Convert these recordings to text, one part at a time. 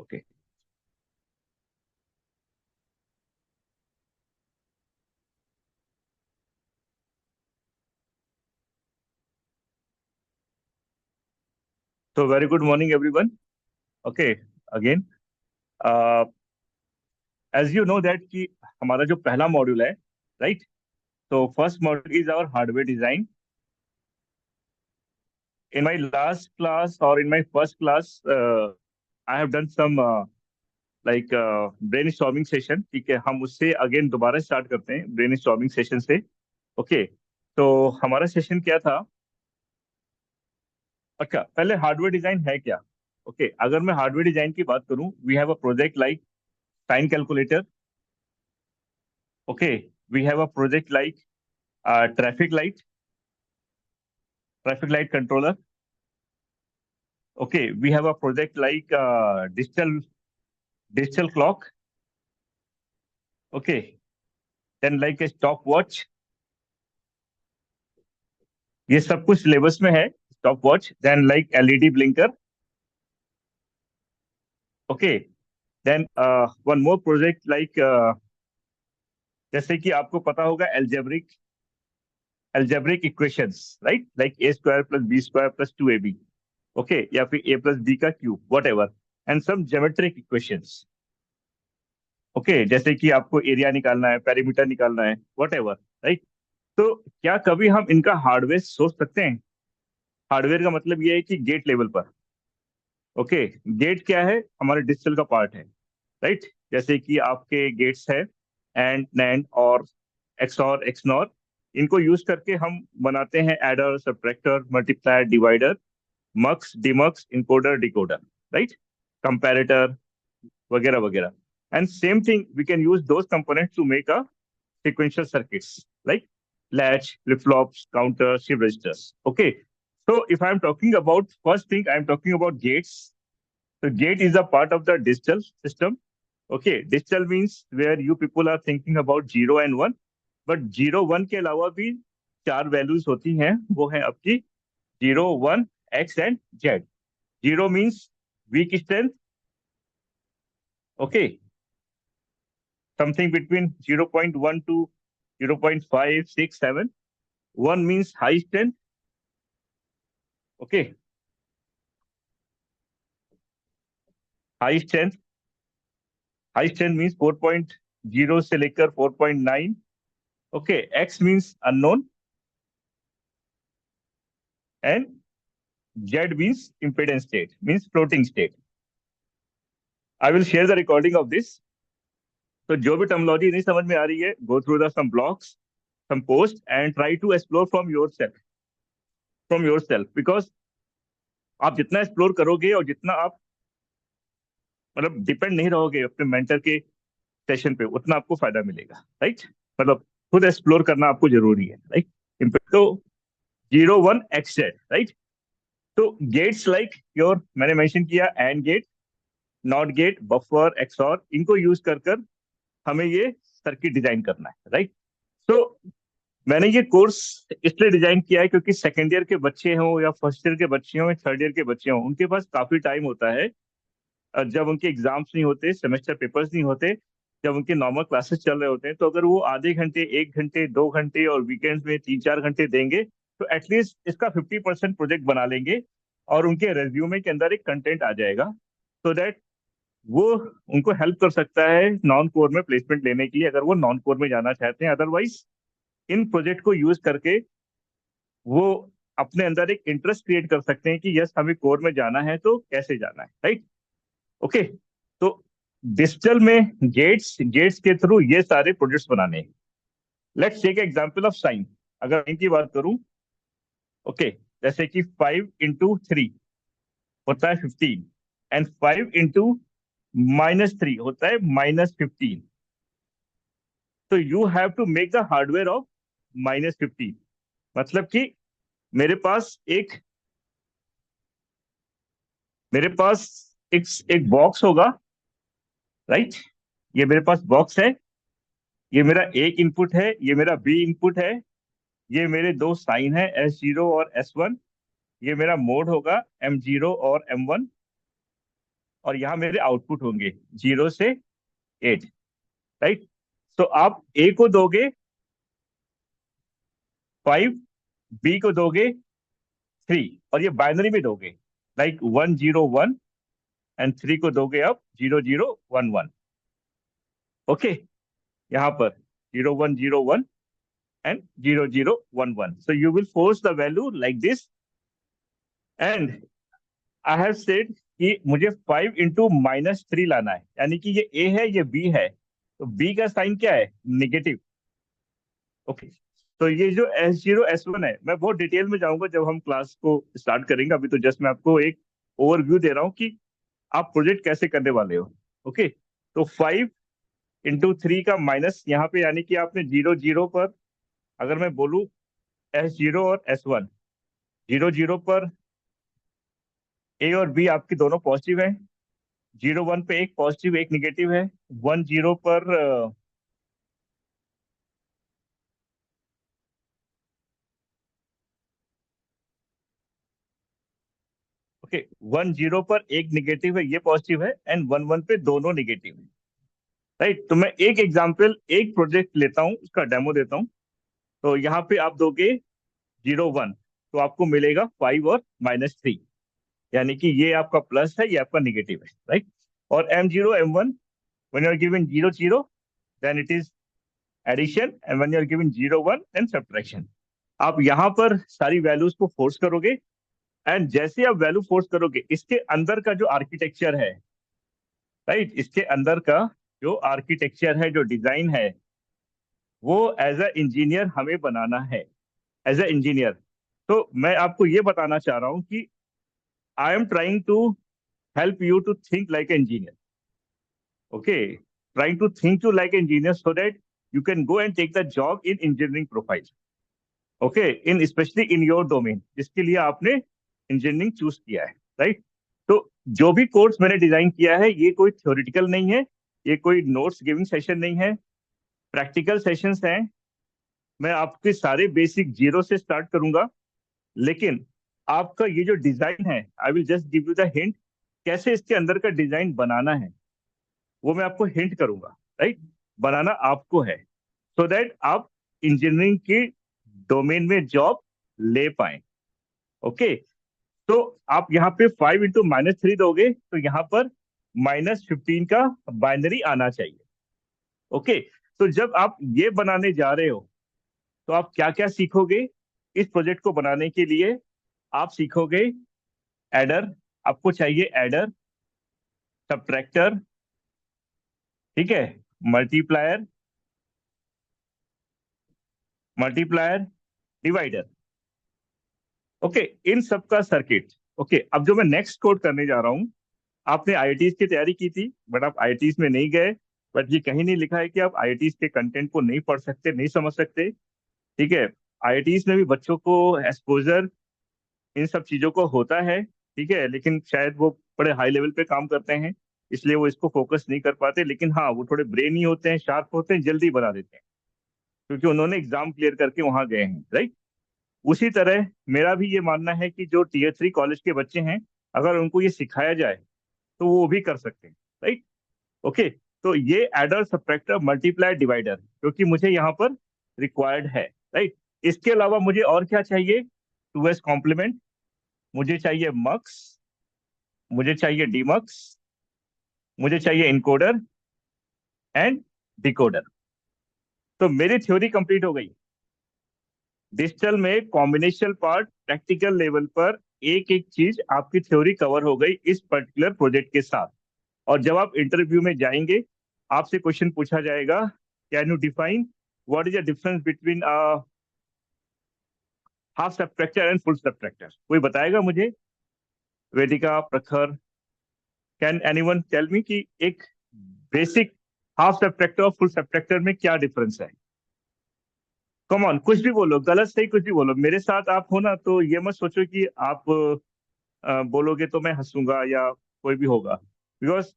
Okay. तो very good morning everyone. Okay. Again, as you know that कि हमारा जो पहला मॉड्यूल है, राइट, तो first module is our hardware design. In my last class और in my first class I have done some like brainstorming session. ठीक है, हम उससे अगेन दोबारा स्टार्ट करते हैं ब्रेन स्टॉर्मिंग सेशन से। ओके। तो हमारा सेशन क्या था? अच्छा, पहले हार्डवेयर डिजाइन है क्या? ओके, अगर मैं हार्डवेयर डिजाइन की बात करूं, we have a project like time calculator. Okay, we have a project like traffic light controller. Okay, we have a project like digital clock. Okay, then like a stopwatch. ये सब कुछ syllabus में है। Stop watch, then like LED blinker. Okay, then one more project like जैसे कि आपको पता होगा algebraic equations, right, like A square plus B square plus 2ab। Okay, या फिर ए प्लस बी का cube, whatever, and some geometric equations. Okay, जैसे कि आपको एरिया निकालना है, पेरीमीटर निकालना है, वट एवर, राइट। तो क्या कभी हम इनका हार्डवेयर सोच सकते हैं? हार्डवेयर का मतलब ये है कि गेट लेवल पर। ओके, गेट क्या है? हमारे डिजिटल का पार्ट है, राइट। जैसे कि आपके गेट्स है AND NAND OR XOR XNOR. इनको यूज करके हम बनाते हैं adder, subtractor, multiplier, divider, mux, demux, encoder, decoder, right, comparator वगैरह वगैरह। And same thing we can use those components to make a sequential circuits like latch, flip-flops, counters, shift registers. Okay. So if I'm talking about first thing, I'm talking about gates. So gate is a part of the digital system. Okay. Digital means where you people are thinking about 0 and 1. But 0, 1 के अलावा भी चार values होती हैं। वो है आपकी 0, 1, X and Z. 0 means weak strength. Okay. Something between 0.1 to 0.567. 1 means high strength. Okay, high strength. High strength means 4.0 से लेकर 4.9. Okay, X means unknown and Z means impedance state, means floating state. I will share the recording of this. तो जो भी terminology नहीं समझ में आ रही है, go through the some blocks, some posts and try to explore from yourself because आप जितना एक्सप्लोर करोगे और जितना आप मतलब डिपेंड नहीं रहोगे अपने मेंटर के सेशन पे, उतना आपको फायदा मिलेगा, राइट। मतलब खुद एक्सप्लोर करना आपको जरूरी है, राइट। तो 0, 1 XZ, राइट। तो गेट्स लाइक योर, मैंने मेंशन किया and gate, not gate, buffer, XOR, इनको यूज कर कर हमें ये सर्किट डिजाइन करना है, राइट। तो मैंने ये कोर्स इसलिए डिजाइन किया है क्योंकि सेकेंड ईयर के बच्चे हों या फर्स्ट ईयर के बच्चे हों या थर्ड ईयर के बच्चे हों, उनके पास काफी टाइम होता है। जब उनके एग्जाम्स नहीं होते, सेमेस्टर पेपर्स नहीं होते, जब उनके नॉर्मल क्लासेस चल रहे होते हैं, तो अगर वो आधे घंटे, 1 घंटे, 2 घंटे और वीकेंड्स में 3-4 घंटे देंगे तो एटलीस्ट इसका 50% प्रोजेक्ट बना लेंगे और उनके रेज्यूमे के अंदर एक कंटेंट आ जाएगा, सो दैट वो उनको हेल्प कर सकता है नॉन कोर में प्लेसमेंट लेने के लिए, अगर वो नॉन कोर में जाना चाहते हैं। अदरवाइज इन प्रोजेक्ट को यूज करके वो अपने अंदर एक इंटरेस्ट क्रिएट कर सकते हैं कि यस, हमें कोर में जाना है तो कैसे जाना है, राइट। ओके। तो डिजिटल में गेट्स गेट्स के थ्रू ये सारे प्रोजेक्ट्स बनाने हैं। Let's take example of sine. अगर इनकी बात करूं, ओके, जैसे कि 5 into 3 होता है 15 एंड 5 into -3 होता है -15। तो you have to make the hardware of -15। मतलब कि मेरे पास एक मेरे पास एक एक बॉक्स होगा, राइट। ये मेरे पास बॉक्स है, ये मेरा एक इनपुट है, ये मेरा बी इनपुट है, ये मेरे दो साइन है S0 और S1, ये मेरा मोड होगा M0 और M1। और यहाँ मेरे आउटपुट होंगे 0 से 8, राइट। तो आप ए को दोगे 5, बी को दोगे 3, और ये बाइनरी में दोगे, लाइक 1 0 1, एंड 3 को दोगे आप 0 0 1 1। ओके, यहाँ पर 0 1 0 1 and 0 0 1 1. So you will force the value like this, and I have said कि मुझे 5 इंटू -3 लाना है, यानी कि ये A है, ये B है, तो B का साइन क्या है? नेगेटिव। ओके, तो ये जो S0 S1 है, मैं बहुत डिटेल में जाऊंगा जब हम क्लास को स्टार्ट करेंगे। अभी तो जस्ट मैं आपको एक ओवरव्यू दे रहा हूँ कि आप प्रोजेक्ट कैसे करने वाले हो। ओके, तो 5 × 3 का माइनस यहाँ पे, यानी कि आपने 0 0 पर, अगर मैं बोलूँ S0 और S1, 0 0 पर ए और बी आपके दोनों पॉजिटिव हैं, 0 1 पे एक पॉजिटिव एक निगेटिव है, 1 0 पर ओके 1 0 पर एक निगेटिव है, ये पॉजिटिव है, एंड 1 1 पे दोनों निगेटिव है, राइट। तो मैं एक एग्जांपल, एक प्रोजेक्ट लेता हूँ, उसका डेमो देता हूँ। तो यहाँ पे आप दोगे 0 1, तो आपको मिलेगा 5 और -3, यानी कि ये आपका प्लस है, ये आपका निगेटिव है, राइट। और M0 M1, when you are given 0 0, then it is addition, and when you are given 0 1, then subtraction. आप यहाँ पर सारी वैल्यूज को फोर्स करोगे, एंड जैसे आप वैल्यू फोर्स करोगे, इसके अंदर का जो आर्किटेक्चर है, राइट, इसके अंदर का जो आर्किटेक्चर है, जो डिजाइन है, वो एज अ इंजीनियर हमें बनाना है, एज अ इंजीनियर। तो मैं आपको ये बताना चाह रहा हूँ कि I am trying to help you to think like an engineer. Okay, trying to think to like an engineer so that you can go and take the job in engineering profile. Okay, in especially in your domain, जिसके लिए आपने engineering choose किया है, right. तो जो भी course मैंने design किया है, ये कोई थ्योरेटिकल नहीं है, ये कोई नोट्स गिविंग सेशन नहीं है, प्रैक्टिकल सेशंस हैं। मैं आपके सारे बेसिक जीरो से स्टार्ट करूंगा, लेकिन आपका ये जो डिजाइन है, I will just give you the hint कैसे इसके अंदर का डिजाइन बनाना है, वो मैं आपको हिंट करूंगा, राइट। बनाना आपको है, सो दैट आप इंजीनियरिंग की डोमेन में जॉब ले पाए। ओके, तो आप यहाँ पे 5 × -3 दोगे, तो यहाँ पर -15 का बाइनरी आना चाहिए। ओके, तो जब आप ये बनाने जा रहे हो, तो आप क्या क्या सीखोगे इस प्रोजेक्ट को बनाने के लिए? आप सीखोगे एडर, आपको चाहिए एडर, सब्ट्रैक्टर, ठीक है, मल्टीप्लायर, मल्टीप्लायर, डिवाइडर। ओके, इन सब का सर्किट। ओके, अब जो मैं नेक्स्ट कोड करने जा रहा हूँ, आपने आईआईटीज की तैयारी की थी, बट आप आईआईटीज में नहीं गए, बट ये कहीं नहीं लिखा है कि आप आईआईटीज के कंटेंट को नहीं पढ़ सकते, नहीं समझ सकते, ठीक है। आईआईटीज में भी बच्चों को एक्सपोजर इन सब चीजों को होता है, ठीक है, लेकिन शायद वो बड़े हाई लेवल पे काम करते हैं, इसलिए वो इसको फोकस नहीं कर पाते। लेकिन हाँ, वो थोड़े ब्रेनी होते हैं, शार्प होते हैं, जल्दी बना देते हैं, क्योंकि उन्होंने एग्जाम क्लियर करके वहां गए हैं, राइट। उसी तरह मेरा भी ये मानना है कि जो Tier 3 कॉलेज के बच्चे हैं, अगर उनको ये सिखाया जाए तो वो भी कर सकते हैं, राइट। ओके, तो ये एडर, सब्ट्रैक्टर, मल्टीप्लायर, डिवाइडर, क्योंकि मुझे यहाँ पर रिक्वायर्ड है, राइट। इसके अलावा मुझे और क्या चाहिए? 2s कॉम्प्लीमेंट, मुझे चाहिए मक्स, मुझे चाहिए डीमक्स, मुझे चाहिए इनकोडर एंड डिकोडर। तो मेरी थ्योरी कंप्लीट हो गई। डिजिटल में कॉम्बिनेशन पार्ट, प्रैक्टिकल लेवल पर एक एक चीज आपकी थ्योरी कवर हो गई इस पर्टिकुलर प्रोजेक्ट के साथ। और जब आप इंटरव्यू में जाएंगे, आपसे क्वेश्चन पूछा जाएगा, can you define what is the difference between half subtractor and full subtractor? कोई बताएगा मुझे? वेदिका, प्रखर, कैन एनीवन टेल मी कि एक बेसिक हाफ सब्ट्रैक्टर और फुल सब्ट्रैक्टर में क्या डिफरेंस है? कम ऑन, कुछ भी बोलो, गलत सही कुछ भी बोलो। मेरे साथ आप हो ना, तो ये मत सोचो कि आप बोलोगे तो मैं हंसूंगा या कोई भी होगा, बिकॉज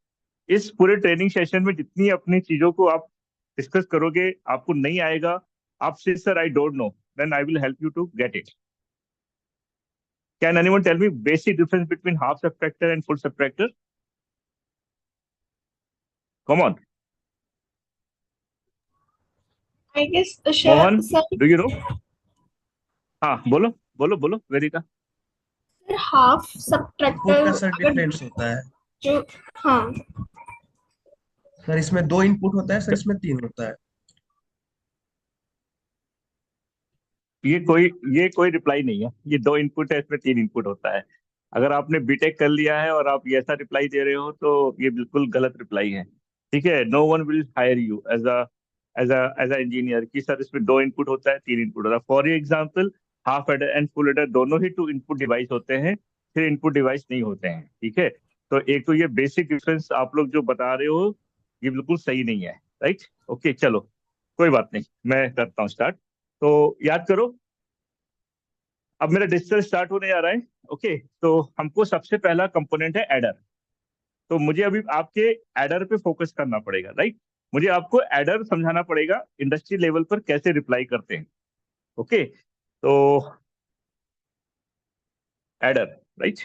इस पूरे ट्रेनिंग सेशन में जितनी अपनी चीजों को आप डिस्कस करोगे, आपको नहीं आएगा, आप से sir I don't know, then I will help you to get it. Can anyone tell me basic difference between half subtractor and full subtractor? Come on. I guess Mohan, sir, do you know? हाँ, बोलो बोलो बोलो, Vedika. half input subtractor का sir अगर difference होता है जो, हाँ, सर, इसमें 2 इनपुट होता है सर, इसमें 3 होता है। ये कोई रिप्लाई नहीं है। ये 2 इनपुट है, इसमें 3 इनपुट होता है। अगर आपने बीटेक कर लिया है और आप ये ऐसा रिप्लाई दे रहे हो तो ये बिल्कुल गलत रिप्लाई है। ठीक है, no one will hire you as a engineer कि सर इसमें 2 इनपुट होता है, 3 इनपुट होता है। For example, half adder and full adder दोनों ही 2 इनपुट डिवाइस होते हैं, 3 इनपुट डिवाइस नहीं होते हैं। ठीक है, तो एक तो ये बेसिक डिफरेंस आप लोग जो बता रहे हो ये बिल्कुल सही नहीं है। राइट, ओके, चलो कोई बात नहीं, मैं करता हूँ स्टार्ट। तो याद करो, अब मेरा डिजिटल स्टार्ट होने जा रहा है। ओके, तो हमको सबसे पहला कंपोनेंट है एडर। तो मुझे अभी आपके एडर पे फोकस करना पड़ेगा, राइट। मुझे आपको एडर समझाना पड़ेगा इंडस्ट्री लेवल पर कैसे रिप्लाई करते हैं। ओके, तो एडर, राइट।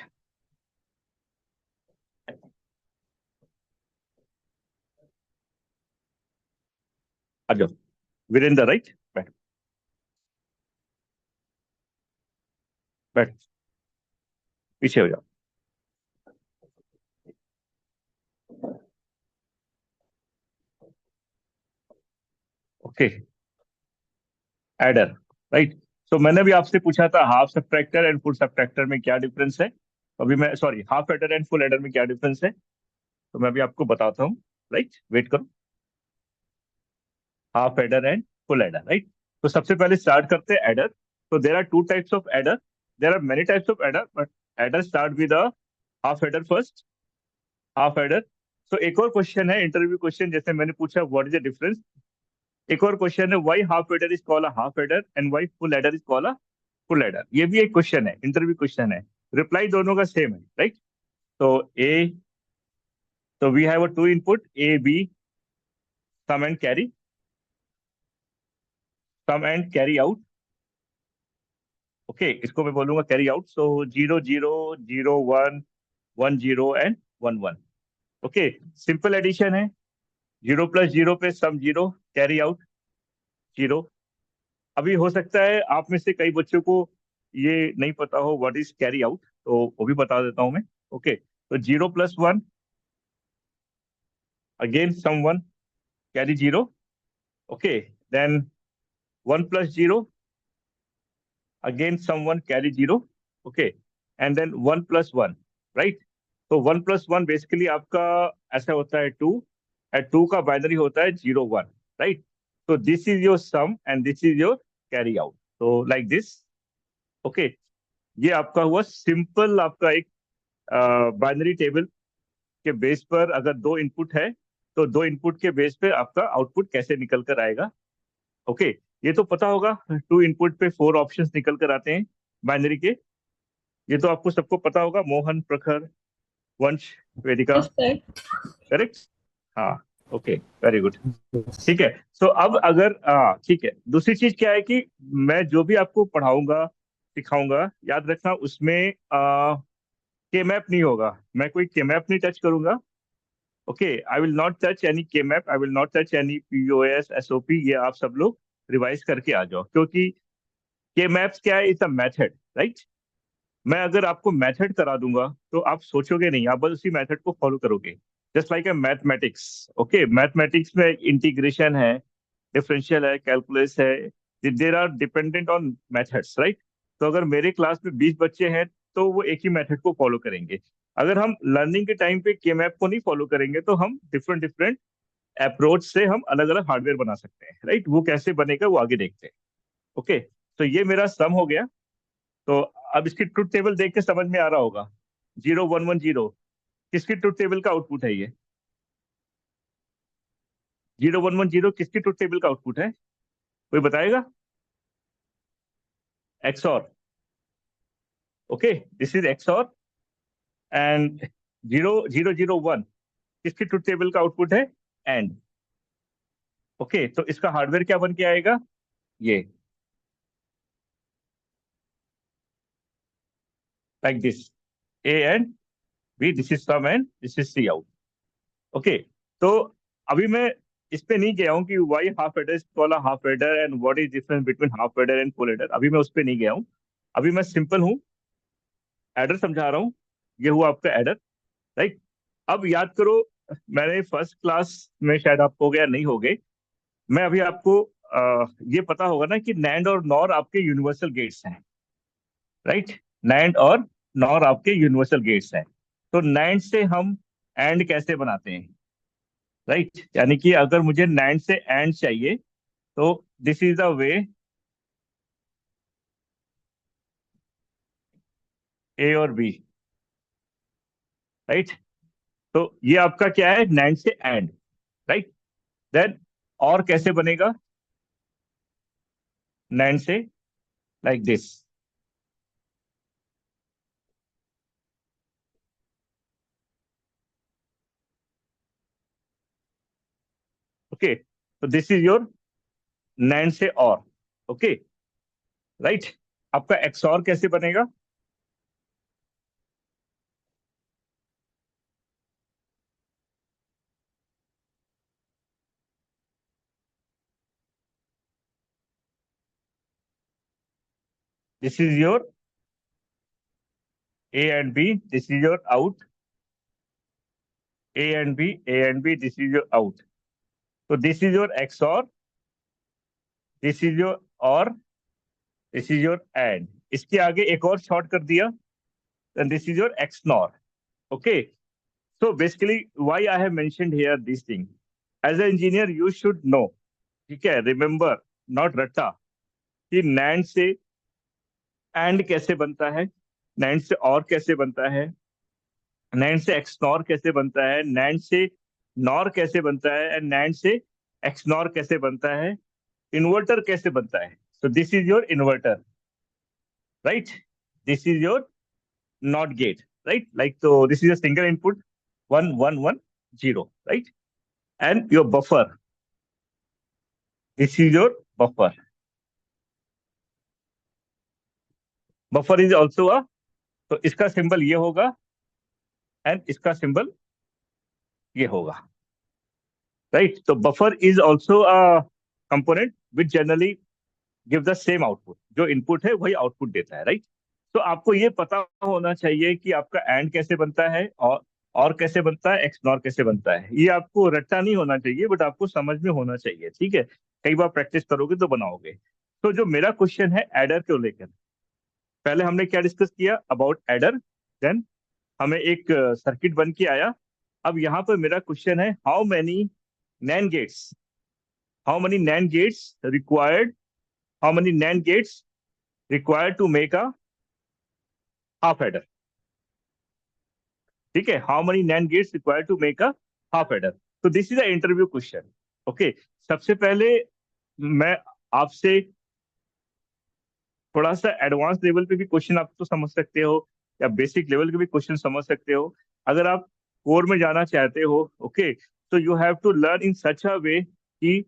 आ जाओ वीरेंद्र, राइट, बैठ बैठ, पीछे हो जाओ। Okay, adder, right. तो मैंने भी आपसे पूछा था half subtractor and full subtractor में क्या डिफरेंस है। अभी मैं sorry, half adder and full adder में क्या डिफरेंस है, तो मैं अभी आपको बताता हूँ। राइट, वेट करो। Half adder and full adder, right. तो सबसे पहले स्टार्ट करते हैं एडर। तो there are 2 types of adder, there are many types of adder, but adder start with half adder first, half adder. तो एक और क्वेश्चन है, इंटरव्यू क्वेश्चन, जैसे मैंने पूछा व्हाट इज द डिफरेंस। एक और क्वेश्चन है, why half adder is called a half adder and why full adder is called a full adder. ये भी एक क्वेश्चन है, इंटरव्यू क्वेश्चन है। रिप्लाई दोनों का सेम है, राइट। तो ए, तो we have a 2 input A B, sum and carry, sum and carry out. Okay, इसको मैं बोलूंगा कैरी आउट। सो 0 0 0 1 1 0 एंड 1 1। ओके, सिंपल एडिशन है। 0 + 0 पे सम 0, कैरी आउट 0। अभी हो सकता है आप में से कई बच्चों को ये नहीं पता हो व्हाट इज कैरी आउट, तो वो भी बता देता हूं मैं। ओके, तो 0 + 1, again sum 1, carry 0। Okay, then 1 + 0, again sum 1, carry 0। Okay, and then 1 + 1, right. तो 1 + 1 बेसिकली आपका ऐसा होता है 2, एंड 2 का बाइनरी होता है 0 1, राइट। तो this is your sum and this is your carry out, तो लाइक दिस। ओके, ये आपका हुआ सिंपल, आपका एक बाइनरी टेबल के बेस पर अगर 2 इनपुट है तो 2 इनपुट के बेस पे आपका आउटपुट कैसे निकल कर आएगा। ओके, ये तो पता होगा, 2 इनपुट पे 4 ऑप्शंस निकल कर आते हैं बाइनरी के। ये तो आपको सबको पता होगा, मोहन, प्रखर, वंश, वेदिका, yes sir. करेक्ट। हाँ, ओके, वेरी गुड। ठीक है, सो अब अगर ठीक है, दूसरी चीज क्या है कि मैं जो भी आपको पढ़ाऊंगा सिखाऊंगा, याद रखना उसमें के मैप नहीं होगा। मैं कोई के मैप नहीं टच करूंगा। Okay, I will not touch any K map, I will not touch any POS SOP. ये आप सब लोग रिवाइज करके आ जाओ, क्योंकि के मैप्स क्या है, इट्स अ मेथड, राइट। मैं अगर आपको मेथड करा दूंगा तो आप सोचोगे नहीं, आप बस उसी मेथड को फॉलो करोगे। Just like a mathematics. Okay, mathematics में इंटीग्रेशन है, डिफरेंशियल है, कैलकुलस है, there are dependent on methods, right. तो अगर मेरे क्लास में 20 बच्चे हैं तो वो एक ही मेथड को फॉलो करेंगे। अगर हम लर्निंग के टाइम पे के मैप को नहीं फॉलो करेंगे तो हम डिफरेंट डिफरेंट अप्रोच से हम अलग अलग हार्डवेयर बना सकते हैं, राइट। वो कैसे बनेगा वो आगे देखते हैं। ओके, तो ये मेरा सम हो गया। तो अब इसकी ट्रुथ टेबल देख के समझ में आ रहा होगा, 0 1 1 0 किसकी ट्रुथ टेबल का आउटपुट है ये। 0 1 1 0 किसकी ट्रुथ टेबल का आउटपुट है, कोई बताएगा। XOR. Okay, this is XOR. And 0 0 0 1 किसकी ट्रुथ टेबल का आउटपुट है, एंड। ओके, तो इसका हार्डवेयर क्या बन के आएगा, ये like this, A and B, this is sum and this is C out. Okay, तो अभी मैं इस पे नहीं गया हूँ कि why half adder is called half adder and what is difference between half adder and full adder, अभी मैं उस पे नहीं गया हूँ। अभी मैं सिंपल हूँ, एडर समझा रहा हूँ। ये हुआ आपका एडर, राइट। अब याद करो, मैंने फर्स्ट क्लास में शायद आप हो गया नहीं हो गए, मैं अभी आपको ये पता होगा ना कि नैंड और नॉर आपके यूनिवर्सल गेट्स हैं, राइट। नैंड और नॉर आपके यूनिवर्सल गेट्स हैं। तो नैंड से हम एंड कैसे बनाते हैं, राइट। यानी कि अगर मुझे नैंड से एंड चाहिए तो दिस इज द वे, ए और बी, राइट। तो ये आपका क्या है, नैंड से एंड, राइट। देन और कैसे बनेगा, नैंड से लाइक दिस। ओके, तो दिस इज योर नैंड से और, ओके, राइट। आपका एक्स और कैसे बनेगा, this is your A and B, this is your out, A and B, A and B, this is your out. तो this is your XOR, this is your OR, this is your AND. इसके आगे एक और short कर दिया, then this is your x nor, okay। So basically why I have mentioned here this thing, as an engineer you should know, ठीक है, remember, not रट्टा, कि नैंड से एंड कैसे बनता है, नैंड से और कैसे बनता है, नैंड से एक्स नॉर कैसे बनता है, नैंड से नॉर कैसे बनता है, एंड नैंड से एक्स नॉर कैसे बनता है, इन्वर्टर कैसे बनता है। so this is your inverter, right, this is your not gate, right, like, so this is a single input, 1 1 1 0, right, and your buffer, this is your buffer, buffer is also a, तो इसका symbol ये होगा and इसका symbol ये होगा, right. तो buffer is also a component which generally give the same output, जो input है वही आउटपुट देता है, राइट। तो आपको ये पता होना चाहिए कि आपका एंड कैसे बनता है और कैसे बनता है, एक्स नॉर कैसे बनता है। ये आपको रट्टा नहीं होना चाहिए, बट आपको समझ में होना चाहिए, ठीक है। कई बार प्रैक्टिस करोगे तो बनाओगे। तो जो मेरा क्वेश्चन है एडर को लेकर, पहले हमने क्या डिस्कस किया अबाउट एडर, देन हमें एक सर्किट बन के आया। अब यहाँ पर मेरा क्वेश्चन है, how many NAND gates, how many NAND gates required, how many NAND gates required to make a half adder, ठीक है। How many NAND gates required to make a half adder. तो this is a interview question, okay. सबसे पहले मैं आपसे थोड़ा सा advance level पे भी क्वेश्चन आप तो समझ सकते हो, या बेसिक लेवल के भी क्वेश्चन समझ सकते हो। अगर आप कोर में जाना चाहते हो, ओके, तो you have to learn in such a way कि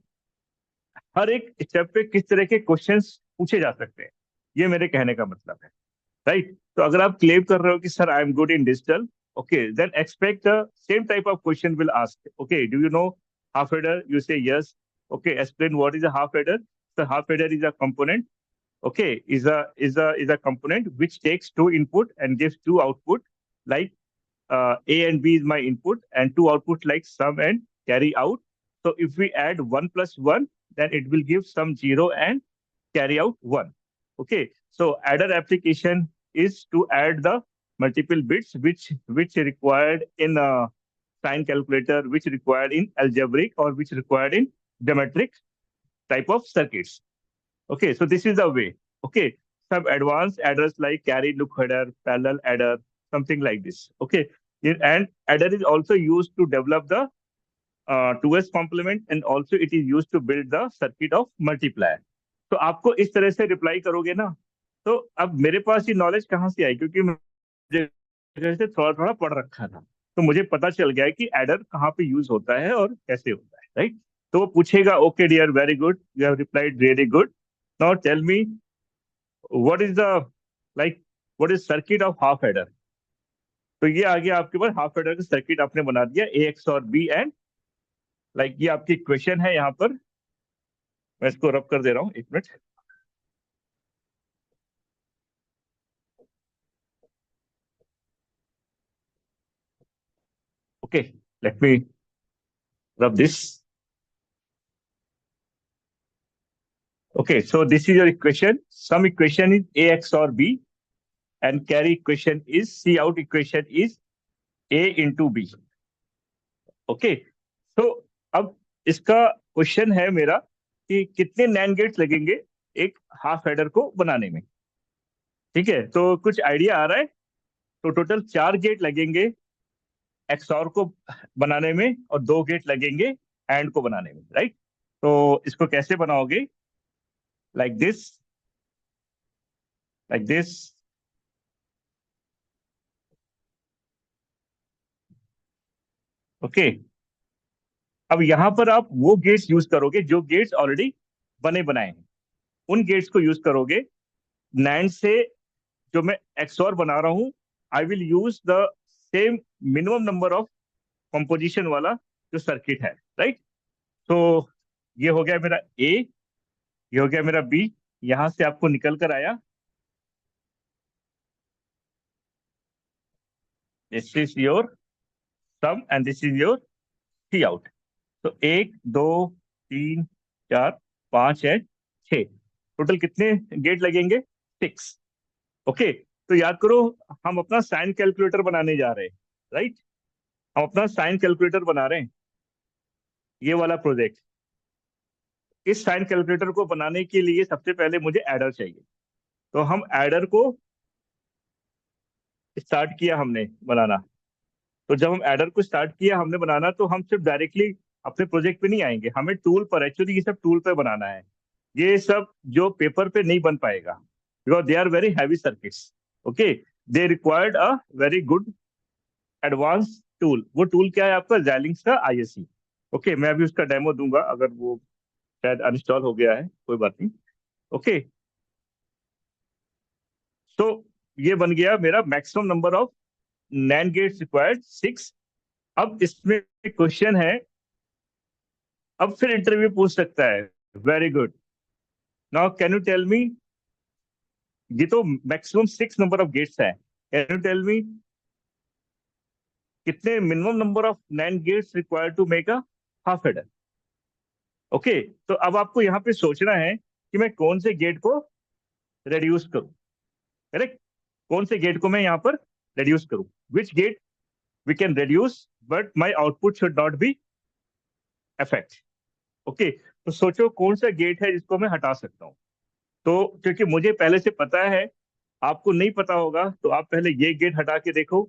हर एक स्टेप पे किस तरह के क्वेश्चंस पूछे जा सकते हैं, ये मेरे कहने का मतलब है, राइट। तो अगर आप क्लेम कर रहे हो कि sir I am good in digital, okay, then expect the same type of question will ask, okay, do you know half adder, you say yes, okay, explain what is a half adder. So half adder is a component, okay, is a component which takes two input and gives two output, like a and b is my input and two output like sum and carry out. So if we add 1 plus 1, then it will give sum 0 and carry out 1, okay. So adder application is to add the multiple bits which required in a sign calculator, which required in algebraic, or which required in geometric type of circuits. Okay, so this is the way. Okay, some advanced adders like carry look adder, parallel adder, something like this. Okay, and adder is also used to develop the 2s complement, and also it is used to build the circuit of multiplier. तो आपको इस तरह से reply करोगे ना, तो अब मेरे पास ये नॉलेज कहाँ से आई, क्योंकि मुझे से थोड़ा थोड़ा पढ़ रखा था, तो मुझे पता चल गया है कि एडर कहाँ पे यूज होता है और कैसे होता है, राइट। तो वो पूछेगा, okay dear, very good, you have replied really good, now tell me what is the, like, what is circuit of half adder. तो ये आ गया आपके पास, हाफ एडर का सर्किट आपने बना दिया, A XOR B and like ये आपकी इक्वेशन है यहाँ पर, मैं इसको रब कर दे रहा हूँ, 1 minute. Okay, let me rub this. Okay, so this is your equation. Some equation is ax or b, and carry equation is C out equation is a into b. Okay, so अब इसका question है मेरा कि कितने NAND gets लगेंगे एक half header को बनाने में। ठीक है, तो कुछ आइडिया आ रहा है। तो टोटल 4 गेट लगेंगे एक्सऑर को बनाने में और 2 गेट लगेंगे एंड को बनाने में, राइट। तो इसको कैसे बनाओगे? Like this, like this. Okay, अब यहां पर आप वो गेट्स यूज करोगे जो गेट्स ऑलरेडी बने बनाए हैं, उन गेट्स को यूज करोगे। नैंड से जो मैं एक्सऑर बना रहा हूं, I will use the same minimum number of composition वाला जो सर्किट है, राइट। तो ये हो गया मेरा ए, ये हो गया मेरा बी, यहां से आपको निकल कर आया this is your sum and this is your C out. तो 1 2 3 4 5 है 6, टोटल कितने गेट लगेंगे? 6। ओके, तो याद करो हम अपना साइन कैलकुलेटर बनाने जा रहे हैं, राइट। हम अपना साइन कैलकुलेटर बना रहे हैं, ये वाला प्रोजेक्ट। इस साइन कैलकुलेटर को बनाने के लिए सबसे पहले मुझे एडर चाहिए। तो हम एडर को स्टार्ट किया हमने बनाना। तो जब हम एडर को स्टार्ट किया हमने बनाना, तो हम सिर्फ डायरेक्टली अपने प्रोजेक्ट पे नहीं आएंगे, हमें टूल पर, एक्चुअली ये सब टूल पे बनाना है। ये सब जो पेपर पे नहीं बन पाएगा, because they are very heavy circuits. Okay, they required a very good advance tool. वो टूल क्या है आपका? Xilinx का ISE। ओके, मैं अभी उसका डेमो दूंगा, अगर वो शायद अनइंस्टॉल हो गया है, कोई बात नहीं। ओके, तो ये बन गया मेरा maximum number of NAND gates required 6। अब इसमें क्वेश्चन है, अब फिर इंटरव्यू पूछ सकता है, very good, now can you tell me, ये तो मैक्सिमम 6 नंबर ऑफ गेट्स है, कैन यू टेल मी कितने minimum number of NAND gates required to make a half adder? Okay, तो अब आपको यहाँ पे सोचना है कि मैं कौन से गेट को रेड्यूस करूं, करेक्ट। कौन से गेट को मैं यहाँ पर रेड्यूस करूं, which gate we can reduce but my output should not be affect. Okay, तो सोचो कौन सा गेट है जिसको मैं हटा सकता हूँ। तो क्योंकि मुझे पहले से पता है, आपको नहीं पता होगा, तो आप पहले ये गेट हटा के देखो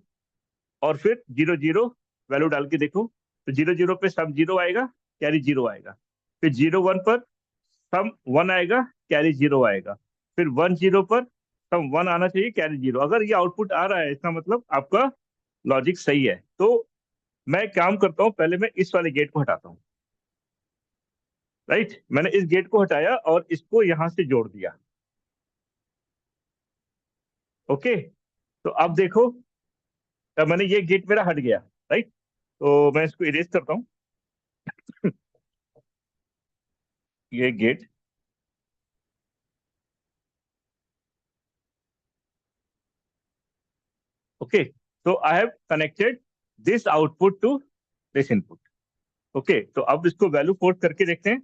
और फिर 0 0 वैल्यू डाल के देखो। तो 0 0 पे सम 0 आएगा, कैरी 0 आएगा। फिर 0 1 पर सम 1 आएगा, कैरी 0 आएगा। फिर 1 0 पर सम 1 आना चाहिए, कैरी 0। अगर ये आउटपुट आ रहा है, इसका मतलब आपका लॉजिक सही है। तो मैं काम करता हूँ, पहले मैं इस वाले गेट को हटाता हूँ, राइट। मैंने इस गेट को हटाया और इसको यहां से जोड़ दिया। ओके, तो अब देखो, तब मैंने ये गेट मेरा हट गया, राइट। तो मैं इसको इरेज करता हूँ, ये गेट। ओके, तो I have connected this output to this input. Okay, तो अब इसको वैल्यू पोर्ट करके देखते हैं।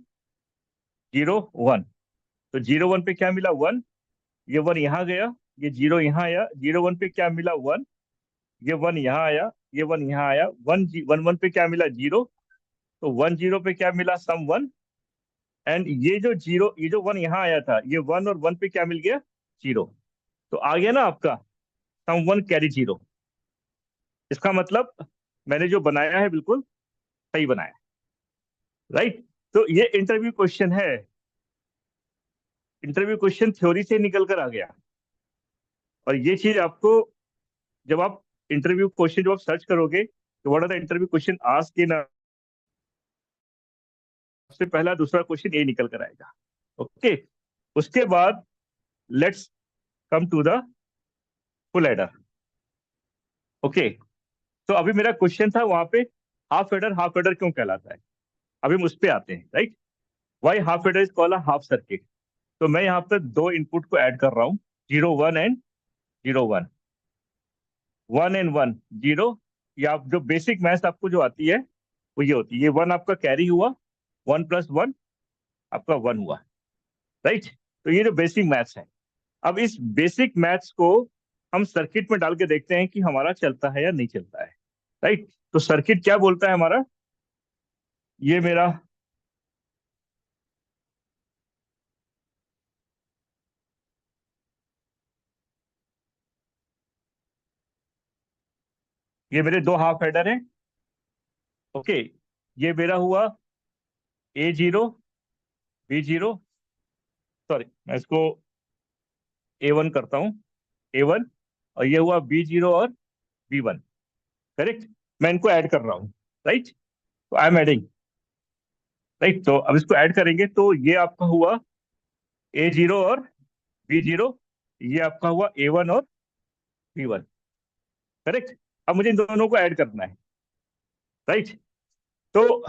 0 1, तो 0 1 पे क्या मिला? 1। ये 1 यहाँ गया, ये 0 यहाँ आया। 0 1 पे क्या मिला? 1। ये 1 यहाँ आया, ये 1 यहाँ आया। 1 1 1 पे क्या मिला? 0। तो 1 0 पे क्या मिला? सम 1। एंड ये जो 0, ये जो 1 यहाँ आया था, ये 1 और 1 पे क्या मिल गया? 0। तो आ गया ना आपका सम 1 कैरी 0। इसका मतलब मैंने जो बनाया है बिल्कुल सही बनाया, राइट। तो ये इंटरव्यू क्वेश्चन है, इंटरव्यू क्वेश्चन थ्योरी से निकल कर आ गया। और ये चीज आपको, जब आप इंटरव्यू क्वेश्चन जब आप सर्च करोगे, तो what are the interview question asked in, सबसे पहला दूसरा क्वेश्चन ये निकल कर आएगा। ओके, उसके बाद let's come to the full adder. Okay, तो अभी मेरा क्वेश्चन था वहां पे, हाफ एडर क्यों कहलाता है? अभी हम उस पे आते हैं, right. Why half adder is called a half circuit. तो मैं यहाँ पर दो इनपुट को ऐड कर रहा हूँ, 0 1 एंड 0 1, 1 एंड 1 0। या आप जो बेसिक मैथ्स आपको जो आती है वो ये होती है, ये 1 आपका कैरी हुआ, 1 + 1 आपका 1 हुआ, राइट। तो ये जो बेसिक मैथ्स है, अब इस बेसिक मैथ्स को हम सर्किट में डाल के देखते हैं कि हमारा चलता है या नहीं चलता है, राइट। तो सर्किट क्या बोलता है हमारा, ये मेरा ये मेरे दो हाफ हेडर हैं, ओके। ये मेरा हुआ A0 B0, सॉरी मैं इसको A1 करता हूँ, A1, और ये हुआ B0 और B1, करेक्ट। मैं इनको ऐड कर रहा हूँ, राइट। तो आई एम एडिंग, राइट। तो अब इसको ऐड करेंगे तो ये आपका हुआ A0 और B0, ये आपका हुआ A1 और B1, करेक्ट। अब मुझे इन दोनों को ऐड करना है, राइट। तो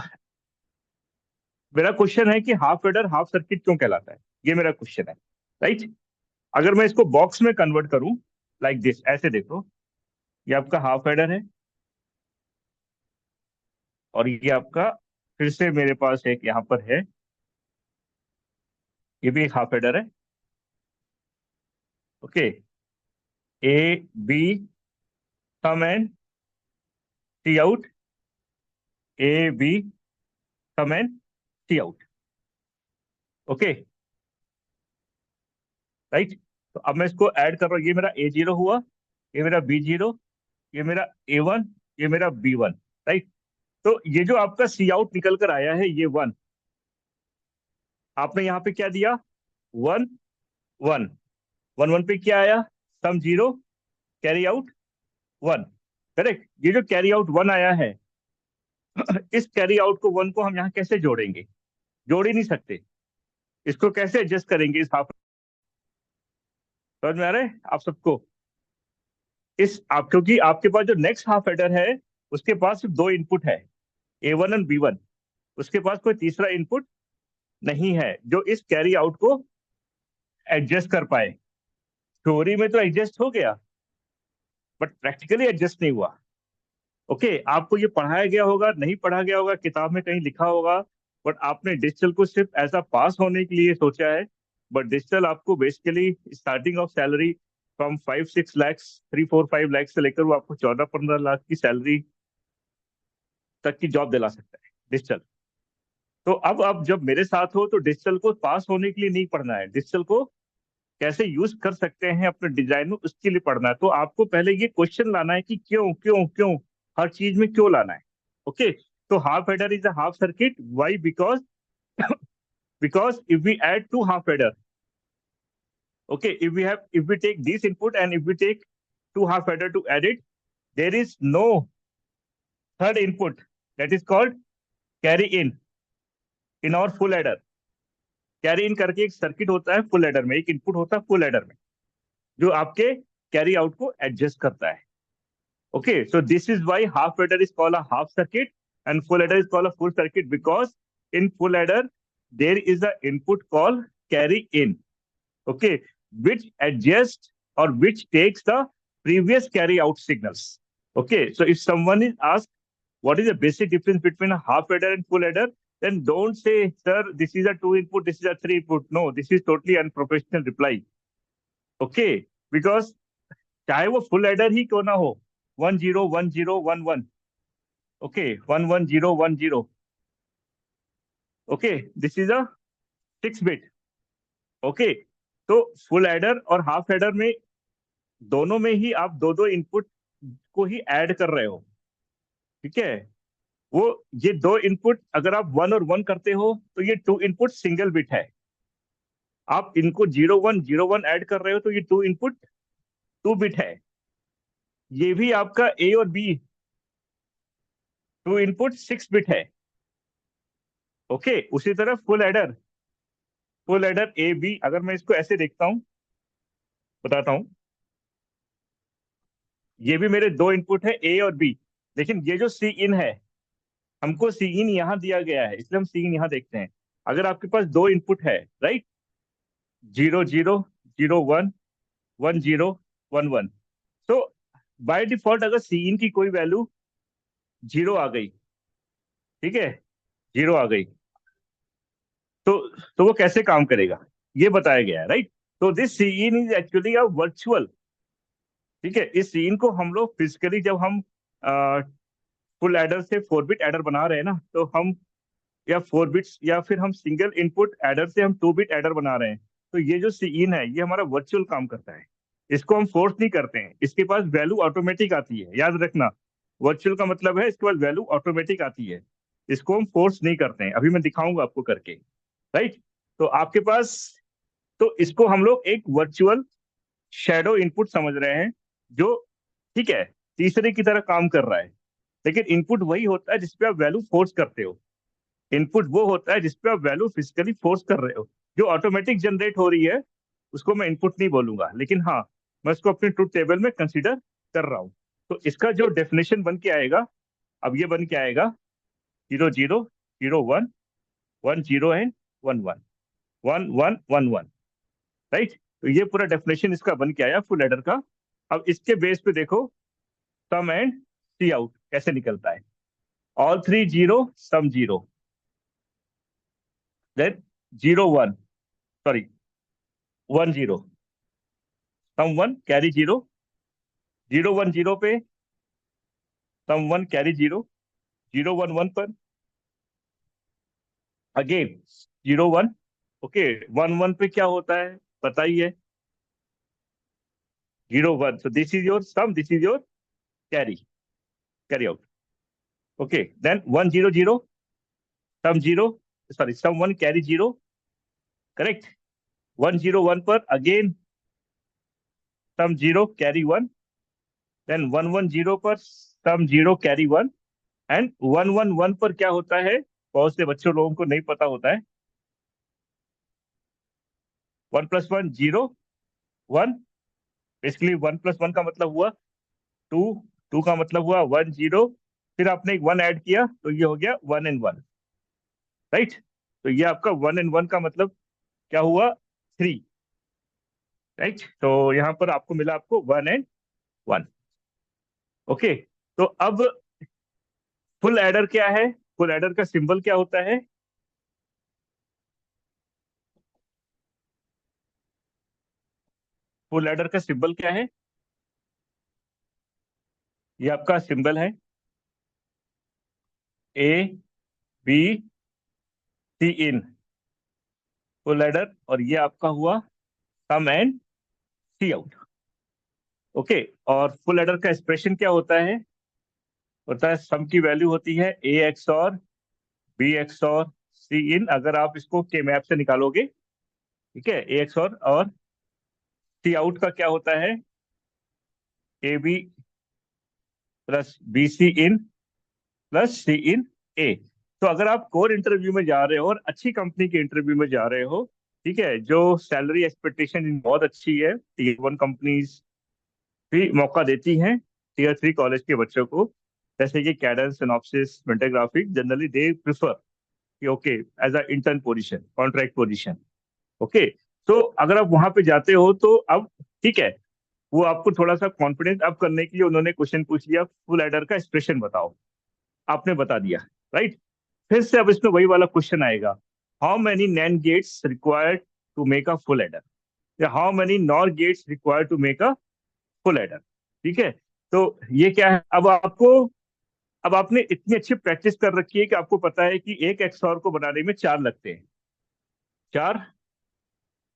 मेरा क्वेश्चन है कि हाफ एडर हाफ सर्किट क्यों कहलाता है, ये मेरा क्वेश्चन है, राइट। अगर मैं इसको बॉक्स में कन्वर्ट करूं, लाइक दिस, ऐसे देखो, ये आपका हाफ एडर है और ये आपका, फिर से मेरे पास एक यहाँ पर है, ये भी एक हाफ एडर है, okay. A B sum and C out, A B sum and C out, okay, right. तो अब मैं इसको ऐड कर रहा हूँ, ये मेरा A0 हुआ, ये मेरा B0, ये मेरा A1, ये मेरा B1, राइट। तो ये जो आपका सी आउट निकल कर आया है, ये 1, आपने यहाँ पे क्या दिया, 1 1 1 1 पे क्या आया, सम 0, कैरी आउट 1, करेक्ट। ये जो कैरी आउट 1 आया है, इस कैरी आउट को 1 को हम यहाँ कैसे जोड़ेंगे, जोड़ ही नहीं सकते। इसको कैसे एडजस्ट करेंगे इस हाफ, समझ में आ रहा है आप सबको। इस आप, क्योंकि आपके पास जो नेक्स्ट हाफ एडर है उसके पास सिर्फ दो इनपुट है, A1 और B1, उसके पास कोई तीसरा इनपुट नहीं है जो इस कैरी आउट को एडजस्ट कर पाए। थ्योरी में तो एडजस्ट हो गया बट प्रैक्टिकली एडजस्ट नहीं हुआ, ओके। आपको ये पढ़ाया गया होगा, नहीं पढ़ा गया होगा, किताब में कहीं लिखा होगा, बट आपने डिजिटल को सिर्फ ऐसा पास होने के लिए सोचा है। बट डिजिटल आपको basically starting of salary from 5 6 lakh, 3 4 5 lakh से लेकर वो आपको 14 15 लाख की सैलरी तक की जॉब दिला सकता है डिजिटल। तो अब आप जब मेरे साथ हो तो डिजिटल को पास होने के लिए नहीं पढ़ना है, डिजिटल को कैसे यूज कर सकते हैं अपने डिजाइन में उसके लिए पढ़ना है। तो आपको पहले ये क्वेश्चन लाना है कि क्यों क्यों क्यों, हर चीज में क्यों लाना है, ओके। तो half adder is a half circuit, why, because because if we add two half adder, okay, if we take this input and if we take two half adder to add it, there is no third input, that is called carry in our full adder। Carry in करके एक circuit होता है full adder में, एक input होता है full adder में जो आपके कैरी आउट को एडजस्ट करता है, okay. So this is why half adder is called a half circuit and full adder is called a full circuit, because in full adder there is a input called carry in, okay, which adjusts or which takes the previous carry out signals, okay. So if someone is asked what is the basic difference between a half adder and full adder, then don't say, sir, this is a 2 input, this is a 3 input. No, this is totally unprofessional reply, okay, because चाहे वो full adder ही क्यों ना हो, 1 0 1 0 1 1, okay, 1 1 0 1 0, okay, this is a 6 bit, okay। तो full adder और half adder में दोनों में ही आप दो दो इनपुट को ही ऐड कर रहे हो, ठीक है। वो ये दो इनपुट अगर आप 1 और 1 करते हो तो ये 2 इनपुट सिंगल बिट है। आप इनको 0 1 0 1 ऐड कर रहे हो तो ये 2 इनपुट 2 बिट है। ये भी आपका ए और बी 2 इनपुट 6 बिट है, ओके। उसी तरह फुल एडर ए बी, अगर मैं इसको ऐसे देखता हूं, बताता हूं, ये भी मेरे दो इनपुट है ए और बी, लेकिन ये जो सी इन है हमको सी इन यहाँ दिया गया है, इसलिए हम सी इन यहाँ देखते हैं। अगर आपके पास दो इनपुट है, राइट, 0 0 0 1 1 0 1 1, तो बाय डिफॉल्ट अगर सी इन की कोई वैल्यू 0 आ गई, ठीक है, 0 आ गई, तो वो कैसे काम करेगा ये बताया गया है, राइट। तो this C in is actually a virtual, ठीक है। इस सीन को हम लोग फिजिकली जब हम फुल एडर से 4 बिट एडर बना रहे हैं ना, तो हम या 4 बिट्स या फिर हम सिंगल इनपुट एडर से हम 2 बिट एडर बना रहे हैं, तो ये जो सीन है ये हमारा वर्चुअल काम करता है। इसको हम फोर्स नहीं करते हैं, इसके पास वैल्यू ऑटोमेटिक आती है, याद रखना। वर्चुअल का मतलब है इसके पास वैल्यू ऑटोमेटिक आती है, इसको हम फोर्स नहीं करते हैं। अभी मैं दिखाऊंगा आपको करके, राइट। तो आपके पास, तो इसको हम लोग एक वर्चुअल शैडो इनपुट समझ रहे हैं, जो, ठीक है, तीसरे की तरह काम कर रहा है। लेकिन इनपुट वही होता है जिसपे आप वैल्यू फोर्स करते हो। इनपुट वो होता है जिसपे आप वैल्यू फिजिकली फोर्स कर रहे हो। जो ऑटोमेटिक जनरेट हो रही है उसको मैं इनपुट नहीं बोलूंगा, लेकिन हाँ, मैं उसको अपने ट्रुथ टेबल में कंसीडर कर रहा हूँ। तो इसका जो डेफिनेशन बन के आएगा, अब ये बन के आएगा 0 0 0 1 1 0 एंड 1 1 1 1 1 1, राइट। तो ये पूरा डेफिनेशन इसका बन के आया फुल एडर का। अब इसके बेस पे देखो सम एंड सी आउट कैसे निकलता है। All three zero, sum zero, then 0 1, sorry 1 0, sum 1 carry 0, 0 1 0 पे सम 1 कैरी 0, 0 1 1 पर अगेन 0 1, ओके। 1 1 पे क्या होता है पता ही है, 0 1, so this is your sum, this is your carry out, okay। Then 1 0 0, sum 0, sorry sum 1 carry 0, correct। 1 0 1 पर अगेन सम 0 कैरी 1, देन 1 1 0 पर सम 0 कैरी 1, एंड 1 1 1 पर क्या होता है, बहुत से बच्चों लोगों को नहीं पता होता है। 1 + 1 0 1, बेसिकली 1 + 1 का मतलब हुआ 2, 2 का मतलब हुआ 1 0, फिर आपने एक 1 ऐड किया तो ये हो गया 1 एंड 1, राइट। तो ये आपका 1 एंड 1 का मतलब क्या हुआ, 3, राइट। तो यहाँ पर आपको मिला आपको 1 एंड 1, ओके। तो अब फुल एडर क्या है, फुल एडर का सिंबल क्या होता है, फुल एडर का सिंबल क्या है, ये आपका सिंबल है ABCin, फुल एडर, और ये आपका हुआ सम एंड सी आउट, ओके। और फुल एडर का एक्सप्रेशन क्या होता है सम की वैल्यू होती है A XOR B XOR C in, अगर आप इसको के मैप से निकालोगे, ठीक है। A XOR और सी आउट का क्या होता है, AB + BC in + C in A। तो अगर आप कोर इंटरव्यू में जा रहे हो और अच्छी कंपनी के इंटरव्यू में जा रहे हो, ठीक है, जो सैलरी एक्सपेक्टेशन बहुत अच्छी है, Tier 1 कंपनीज भी मौका देती हैं Tier 3 कॉलेज के बच्चों को, जैसे कि Cadence, Synopsys, Mentor Graphics, generally they prefer कि okay as a intern position, contract position, okay. तो अगर आप वहां पे जाते हो तो अब, ठीक है, वो आपको थोड़ा सा कॉन्फिडेंस अप करने के लिए उन्होंने क्वेश्चन पूछ लिया, फुल एडर का एक्सप्रेशन बताओ, आपने बता दिया, राइट। फिर से अब इसमें वही वाला क्वेश्चन आएगा, how many NAND gates required to make a full adder, या how many NOR gates required to make a full adder, ठीक है। तो ये क्या है, अब आपने इतनी अच्छी प्रैक्टिस कर रखी है कि आपको पता है कि एक एक्सऑर को बनाने में 4 लगते हैं, 4,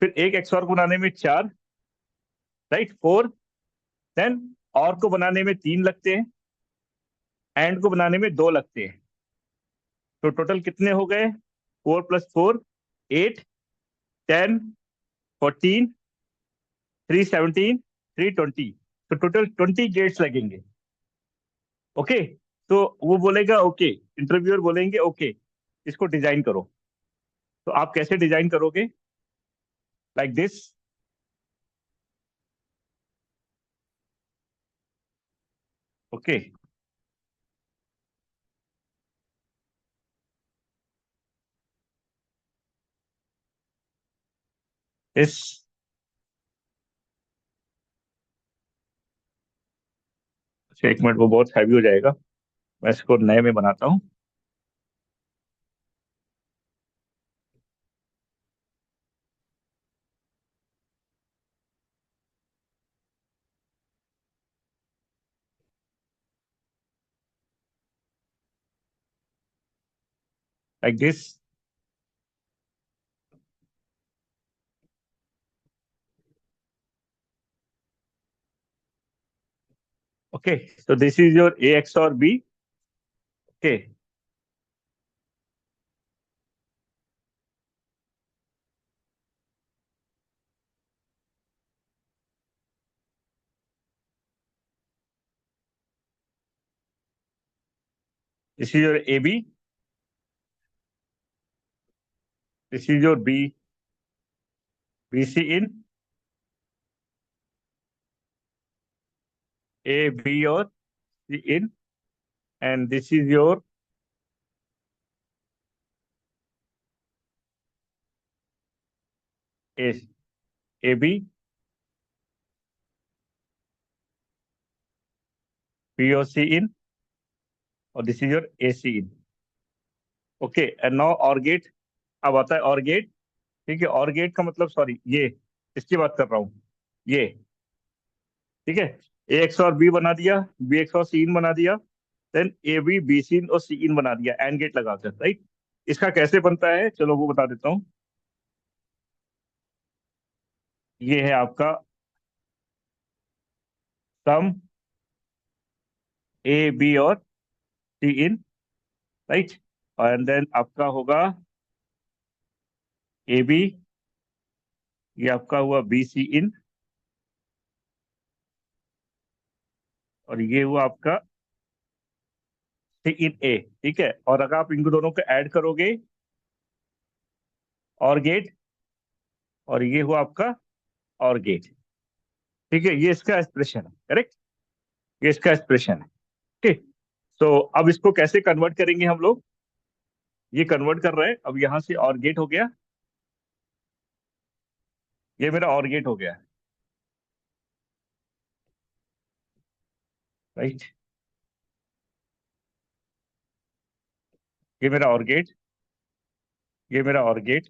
फिर एक एक्सऑर को बनाने में 4, राइट, 4, देन और को बनाने में 3 लगते हैं, एंड को बनाने में 2 लगते हैं। तो टोटल कितने हो गए, 4 + 4 8, 10 14 3 17 3 20, तो टोटल 20 गेट्स लगेंगे, ओके। तो वो बोलेगा ओके, इंटरव्यूअर बोलेंगे ओके, इसको डिजाइन करो। तो आप कैसे डिजाइन करोगे, लाइक दिस, ओके। इस अच्छा, एक मिनट, वो बहुत हैवी हो जाएगा, मैं इसको नए में बनाता हूँ। Like this. Okay, so this is your A XOR B. Okay, this is your AB. This is your BC in, A, B or C in, and this is your A, AB, B or C in, और this is your AC in. Okay, and now OR gate. अब आता है OR gate. ठीक है, OR gate का मतलब, sorry, ये इसकी बात कर रहा हूँ, ये। ठीक है, A XOR B बना दिया, B XOR C in बना दिया, then AB B C in और C in बना दिया एंड गेट लगाकर, राइट। इसका कैसे बनता है, चलो वो बता देता हूँ। ये है आपका सम A B और C in, right, and then आपका होगा AB, ये आपका हुआ BC in, और ये हुआ आपका C in A। ठीक है, और अगर आप इनको दोनों को ऐड करोगे, और गेट, और ये हुआ आपका और गेट। ठीक है, ये इसका एक्सप्रेशन है, करेक्ट, ये इसका एक्सप्रेशन है। ठीक, तो अब इसको कैसे कन्वर्ट करेंगे हम लोग, ये कन्वर्ट कर रहे हैं, अब यहां से और गेट हो गया, ये मेरा और गेट हो गया, राइट, ये मेरा और गेट, ये मेरा और gate,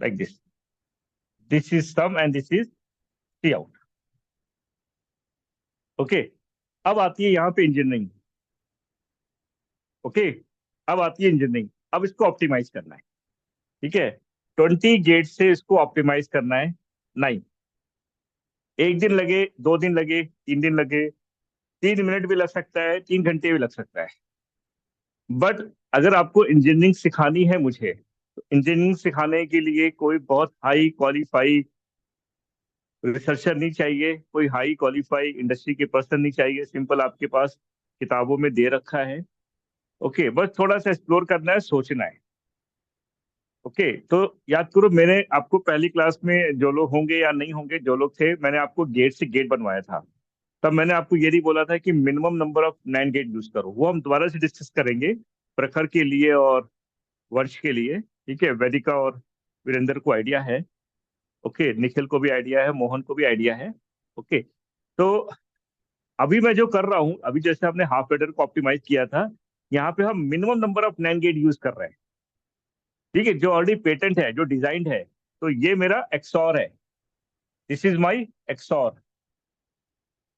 like this is sum and this is C out. Okay, अब आती है यहाँ पे इंजीनियरिंग। ओके, अब आती है इंजीनियरिंग, अब इसको ऑप्टिमाइज करना है। ठीक है, 20 गेट से इसको ऑप्टिमाइज करना है, नहीं, एक दिन लगे, 2 दिन लगे, 3 दिन लगे, 3 मिनट भी लग सकता है, 3 घंटे भी लग सकता है। बट अगर आपको इंजीनियरिंग सिखानी है मुझे, तो इंजीनियरिंग सिखाने के लिए कोई बहुत हाई क्वालिफाई रिसर्चर नहीं चाहिए, कोई हाई क्वालिफाई इंडस्ट्री के पर्सन नहीं चाहिए, सिंपल आपके पास किताबों में दे रखा है। ओके, बस थोड़ा सा एक्सप्लोर करना है, सोचना है। ओके, तो याद करो, मैंने आपको पहली क्लास में, जो लोग होंगे या नहीं होंगे, जो लोग थे, मैंने आपको गेट से गेट बनवाया था। तब मैंने आपको ये नहीं बोला था कि minimum number of 9 gate use करो, वो हम दोबारा से डिस्कस करेंगे, प्रखर के लिए और वर्ष के लिए। ठीक है, वेदिका और वीरेंद्र को आइडिया है, ओके, निखिल को भी आइडिया है, मोहन को भी आइडिया है। ओके, तो अभी मैं जो कर रहा हूँ, अभी जैसे हमने हाफ एडर को ऑप्टिमाइज किया था, यहाँ पे हम minimum number of 9 gate use कर रहे हैं। ठीक है, जो ऑलरेडी पेटेंट है, जो डिजाइंड है, तो ये मेरा एक्सॉर है, दिस इज माई एक्सॉर,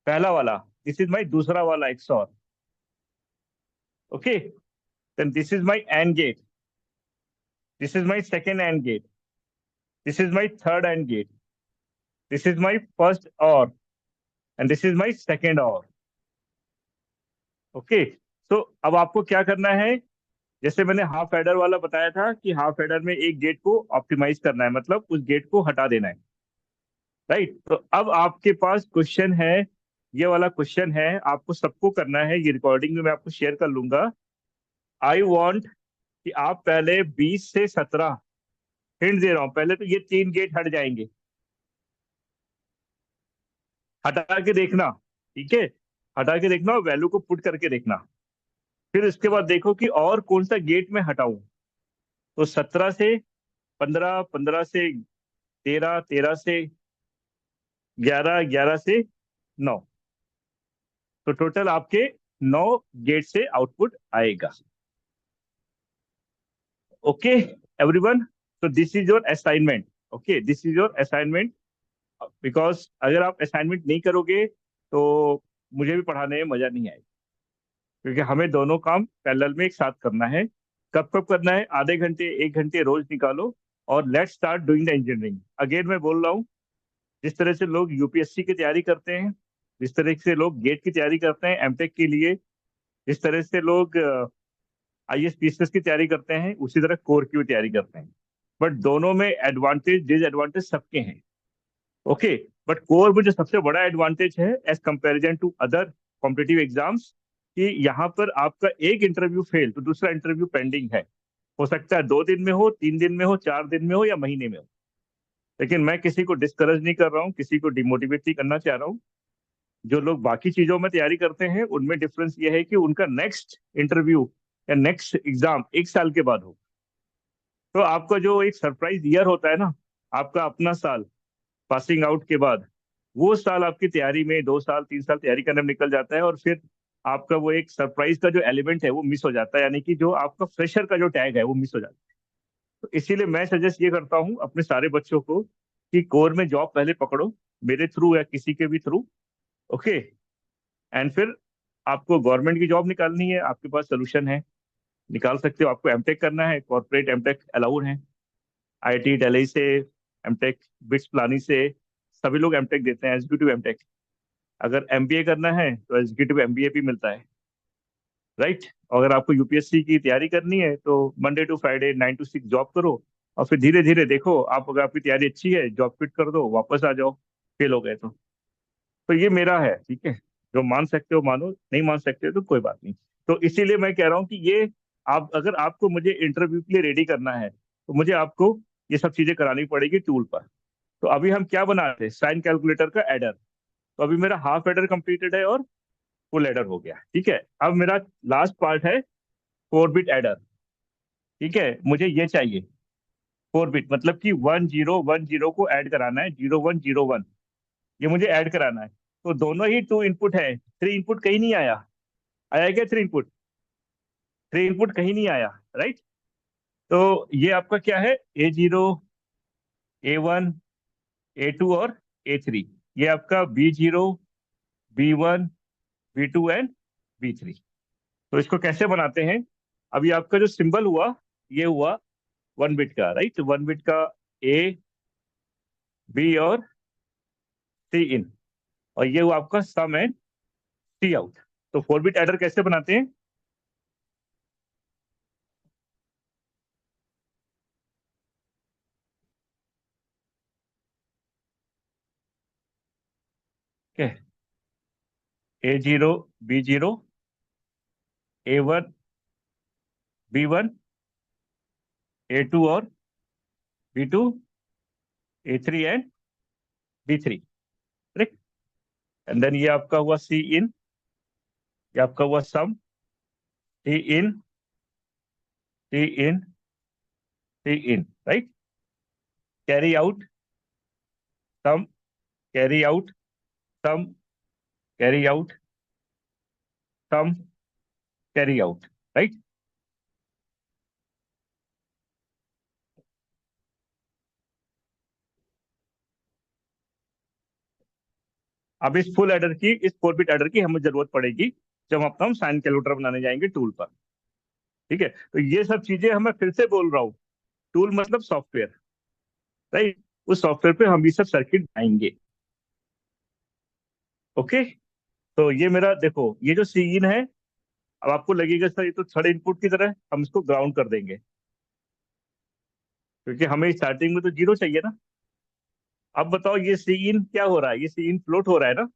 पहला वाला, दिस इज माई दूसरा वाला XOR. Okay, then this is my AND gate, this is my second AND gate, this is my third AND gate, this is my first OR, and this is my second OR. Okay, तो अब आपको क्या करना है, जैसे मैंने half adder वाला बताया था कि हाफ एडर में एक गेट को ऑप्टिमाइज करना है, मतलब उस गेट को हटा देना है, राइट। तो अब आपके पास क्वेश्चन है, ये वाला क्वेश्चन है, आपको सबको करना है, ये रिकॉर्डिंग में मैं आपको शेयर कर लूंगा। आई वॉन्ट कि आप पहले 20 से 17, हिंट दे रहा हूं, पहले तो ये 3 गेट हट जाएंगे, हटा के देखना। ठीक है, हटा के देखना और वैल्यू को पुट करके देखना, फिर उसके बाद देखो कि और कौन सा गेट में हटाऊं। तो 17 से 15, 15 से 13, 13 से 11, 11 से 9, तो टोटल आपके 9 गेट से आउटपुट आएगा। ओके एवरीवन, तो this is your assignment. Okay, this is your assignment, because अगर आप असाइनमेंट नहीं करोगे तो मुझे भी पढ़ाने में मजा नहीं आएगा, क्योंकि हमें दोनों काम पैरेलल में एक साथ करना है। कब कब करना है? आधे घंटे 1 घंटे रोज निकालो और let's start doing the engineering. Again मैं बोल रहा हूँ, जिस तरह से लोग यूपीएससी की तैयारी करते हैं, जिस तरह से लोग गेट की तैयारी करते हैं एमटेक के लिए, जिस तरह से लोग आईएएस पीसीएस की तैयारी करते हैं, उसी तरह कोर की भी तैयारी करते हैं। बट दोनों में एडवांटेज डिसएडवांटेज सबके हैं। ओके, बट कोर में जो सबसे बड़ा एडवांटेज है as comparison to other competitive exams, कि यहाँ पर आपका एक इंटरव्यू फेल तो दूसरा इंटरव्यू पेंडिंग है। हो सकता है 2 दिन में हो, 3 दिन में हो, 4 दिन में हो, या महीने में हो। लेकिन मैं किसी को डिस्करेज नहीं कर रहा हूँ, किसी को डिमोटिवेट नहीं करना चाह रहा हूँ। जो लोग बाकी चीजों में तैयारी करते हैं उनमें डिफरेंस ये है कि उनका नेक्स्ट इंटरव्यू या नेक्स्ट एग्जाम 1 साल के बाद हो। तो आपका जो एक सरप्राइज ईयर होता है ना, आपका अपना साल पासिंग आउट के बाद, वो साल आपकी तैयारी में 2 साल 3 साल तैयारी करने में निकल जाता है, और फिर आपका वो एक सरप्राइज का जो एलिमेंट है वो मिस हो जाता है, यानी कि जो आपका फ्रेशर का जो टैग है वो मिस हो जाता है। तो इसीलिए मैं सजेस्ट ये करता हूँ अपने सारे बच्चों को कि कोर में जॉब पहले पकड़ो, मेरे थ्रू या किसी के भी थ्रू। ओके, एंड फिर आपको गवर्नमेंट की जॉब निकालनी है, आपके पास सोल्यूशन है, निकाल सकते हो। आपको एमटेक करना है, कॉर्पोरेट एमटेक अलाउड है, आईआईटी दिल्ली से एमटेक, बिट्स पिलानी से, सभी लोग एमटेक देते हैं, एग्जीक्यूटिव एमटेक। अगर एमबीए करना है तो एग्जीक्यूटिव एमबीए भी मिलता है, राइट। अगर आपको यूपीएससी की तैयारी करनी है तो Monday to Friday 9 to 6 job करो, और फिर धीरे धीरे देखो, आप अगर आपकी तैयारी अच्छी है जॉब क्विट कर दो, वापस आ जाओ, फेल हो गए तो ये मेरा है, ठीक है। जो मान सकते हो मानो, नहीं मान सकते हो तो कोई बात नहीं। तो इसीलिए मैं कह रहा हूँ कि ये, आप अगर आपको मुझे इंटरव्यू के लिए रेडी करना है तो मुझे आपको ये सब चीजें करानी पड़ेगी टूल पर। तो अभी हम क्या बना रहे हैं? साइन कैलकुलेटर का एडर। तो अभी मेरा हाफ एडर कंप्लीटेड है और फुल एडर हो गया, ठीक है। अब मेरा लास्ट पार्ट है 4 बिट एडर, ठीक है। मुझे ये चाहिए 4 बिट, मतलब कि 1010 को ऐड कराना है, 0101, ये मुझे ऐड कराना है। तो दोनों ही 2 इनपुट है, 3 इनपुट कहीं नहीं आया। आया क्या 3 इनपुट? 3 इनपुट कहीं नहीं आया, राइट। तो ये आपका क्या है? A0, A1, A2 और A3। ये आपका B0, B1, B2 and B3। तो इसको कैसे बनाते हैं? अभी आपका जो सिंबल हुआ, ये हुआ 1 बिट का, राइट। 1 बिट का A, B और C इन, और ये हुआ आपका सम एंड C आउट। तो 4 बिट एडर कैसे बनाते हैं? क्या है? A0, B0, A1, B1, A2 और B2, A3 and B3, correct. And then ये आपका हुआ C इन, ये आपका हुआ सम, C इन, C इन, C इन, राइट। कैरी आउट, सम, कैरी आउट, सम, कैरी आउट, सम, कैरी आउट, राइट। अब इस फुल एडर की, इस 4 बिट एडर की हमें जरूरत पड़ेगी जब हम साइन कैलकुलेटर बनाने जाएंगे टूल पर, ठीक है। तो ये सब चीजें हमें फिर से बोल रहा हूँ, टूल मतलब सॉफ्टवेयर, राइट। उस सॉफ्टवेयर पे हम ये सब सर्किट बनाएंगे। ओके, तो ये मेरा देखो, ये जो सी इन है, अब आपको लगेगा सर ये तो थर्ड इनपुट की तरह है, हम इसको ग्राउंड कर देंगे, क्योंकि हमें स्टार्टिंग में तो 0 चाहिए ना। अब बताओ ये सी इन क्या हो रहा है? ये सी इन फ्लोट हो रहा है ना।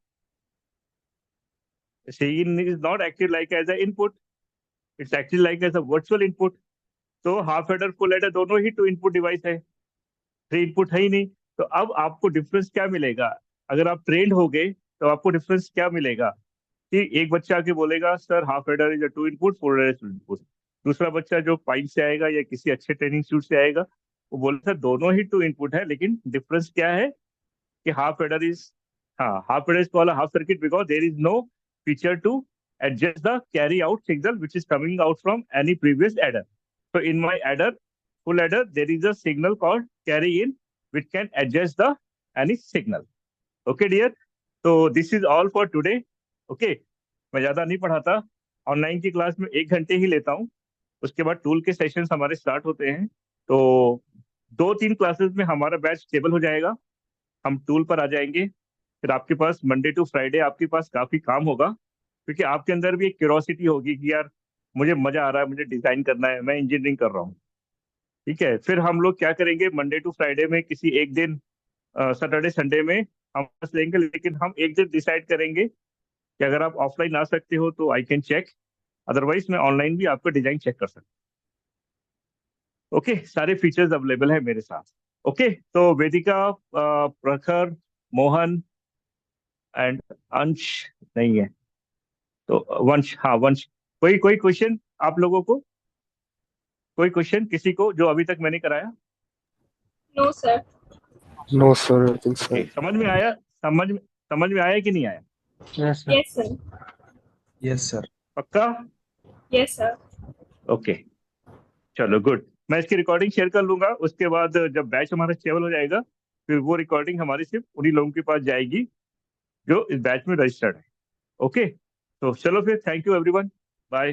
C in is not active like as a input, it's active like as a virtual input. तो हाफ एडर फुल एडर दोनों ही 2 इनपुट डिवाइस है, 3 इनपुट है ही नहीं। तो अब आपको डिफरेंस क्या मिलेगा? अगर आप ट्रेंड हो गए तो आपको डिफरेंस क्या मिलेगा? कि एक बच्चा आके बोलेगा sir half adder is a 2 input, full adder is 2 input. दूसरा बच्चा जो पाइन से आएगा या किसी अच्छे ट्रेनिंग इंस्टीट्यूट से आएगा, वो बोले सर दोनों ही 2 इनपुट है, लेकिन डिफरेंस क्या है कि हाफ एडर इज, हाँ, half adder is called half circuit because there is no feature to adjust the carry out signal which is coming out from any previous adder. So in my adder, full adder, there is a signal called carry in which can adjust the any signal. Okay dear, so this is all for today. Okay, मैं ज्यादा नहीं पढ़ाता, online की class में 1 घंटे ही लेता हूँ, उसके बाद टूल के सेशंस हमारे स्टार्ट होते हैं। तो 2-3 क्लासेस में हमारा बैच स्टेबल हो जाएगा, हम टूल पर आ जाएंगे, फिर आपके पास मंडे टू फ्राइडे आपके पास काफी काम होगा, क्योंकि आपके अंदर भी एक क्यूरोसिटी होगी कि यार मुझे मजा आ रहा है, मुझे डिजाइन करना है, मैं इंजीनियरिंग कर रहा हूँ। ठीक है, फिर हम लोग क्या करेंगे, मंडे टू फ्राइडे में किसी एक दिन, सैटरडे संडे में हम बस लेंगे, लेकिन हम एक दिन डिसाइड करेंगे कि अगर आप ऑफलाइन आ सकते हो तो आई कैन चेक, अदरवाइज मैं ऑनलाइन भी आपका डिजाइन चेक कर सकता हूँ। ओके, सारे फीचर्स अवेलेबल है मेरे साथ। ओके, तो वेदिका, प्रखर, मोहन एंड अंश नहीं है, तो वंश, हाँ वंश, कोई कोई क्वेश्चन आप लोगों को, कोई क्वेश्चन किसी को जो अभी तक मैंने कराया? No, sir. No, sir. I think so. Okay, समझ में आया, समझ में आया कि नहीं आया? Yes, sir. Yes, sir. Yes sir. पक्का? Yes, sir. ओके, चलो गुड, मैं इसकी रिकॉर्डिंग शेयर कर लूंगा, उसके बाद जब बैच हमारा स्टेबल हो जाएगा फिर वो रिकॉर्डिंग हमारी सिर्फ उन्हीं लोगों के पास जाएगी जो इस बैच में रजिस्टर्ड है। ओके, तो चलो फिर, थैंक यू एवरीवन, बाय।